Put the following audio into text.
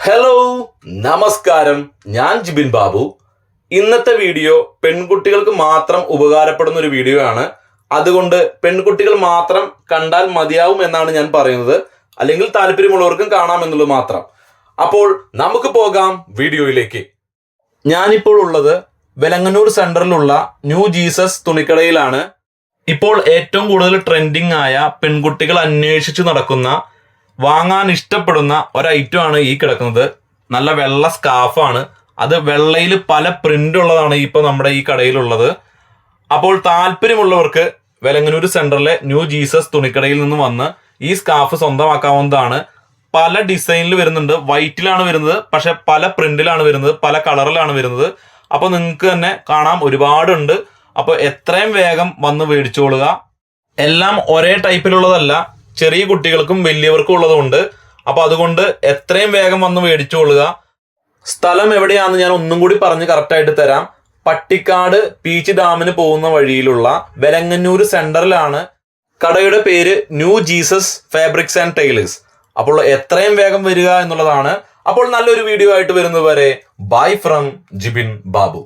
Hello നമസ്കാരം, ഞാൻ ജിബിൻ ബാബു. ഇന്നത്തെ വീഡിയോ പെൺകുട്ടികൾക്ക് മാത്രം ഉപകാരപ്പെടുന്ന ഒരു വീഡിയോ ആണ്. അതുകൊണ്ട് പെൺകുട്ടികൾ മാത്രം കണ്ടാൽ മതിയാവും എന്നാണ് ഞാൻ പറയുന്നത്. അല്ലെങ്കിൽ താല്പര്യമുള്ളവർക്കും കാണാം എന്നുള്ളത് മാത്രം. അപ്പോൾ നമുക്ക് പോകാം വീഡിയോയിലേക്ക്. ഞാനിപ്പോൾ ഉള്ളത് വെലങ്ങന്നൂർ സെന്ററിലുള്ള ന്യൂ ജീസസ് തുണിക്കടയിലാണ്. ഇപ്പോൾ ഏറ്റവും കൂടുതൽ ട്രെൻഡിങ് ആയ പെൺകുട്ടികൾ അന്വേഷിച്ച് നടക്കുന്ന വാങ്ങാൻ ഇഷ്ടപ്പെടുന്ന ഒരൈറ്റം ആണ് ഈ കിടക്കുന്നത്. നല്ല വെള്ള സ്കാർഫാണ്. അത് വെള്ളയിൽ പല പ്രിന്റ് ഉള്ളതാണ് ഇപ്പോൾ നമ്മുടെ ഈ കടയിലുള്ളത്. അപ്പോൾ താല്പര്യമുള്ളവർക്ക് വെലങ്ങന്നൂർ സെന്ററിലെ ന്യൂ ജീസസ് തുണിക്കടയിൽ നിന്ന് വന്ന് ഈ സ്കാർഫ് സ്വന്തമാക്കാവുന്നതാണ്. പല ഡിസൈനിൽ വരുന്നുണ്ട്. വൈറ്റിലാണ് വരുന്നത്, പക്ഷെ പല പ്രിന്റിലാണ് വരുന്നത്, പല കളറിലാണ് വരുന്നത്. അപ്പോൾ നിങ്ങൾക്ക് തന്നെ കാണാം, ഒരുപാടുണ്ട്. അപ്പോൾ എത്രയും വേഗം വന്ന് മേടിച്ചോളുക. എല്ലാം ഒരേ ടൈപ്പിലുള്ളതല്ല, ചെറിയ കുട്ടികൾക്കും വലിയവർക്കും ഉള്ളതുകൊണ്ട്. അപ്പോൾ അതുകൊണ്ട് എത്രയും വേഗം വന്ന് മേടിച്ചോളുക. സ്ഥലം എവിടെയാണെന്ന് ഞാൻ ഒന്നും കൂടി പറഞ്ഞ് കറക്റ്റായിട്ട് തരാം. പട്ടിക്കാട് പീച്ച് ഡാമിന് പോകുന്ന വഴിയിലുള്ള വെലങ്ങന്നൂർ സെന്ററിലാണ്. കടയുടെ പേര് new Jesus fabrics and tailors. അപ്പോൾ എത്രയും വേഗം വരിക എന്നുള്ളതാണ്. അപ്പോൾ നല്ലൊരു വീഡിയോ ആയിട്ട് വരുന്നത് വരെ ബൈ ഫ്രം ജിബിൻ ബാബു.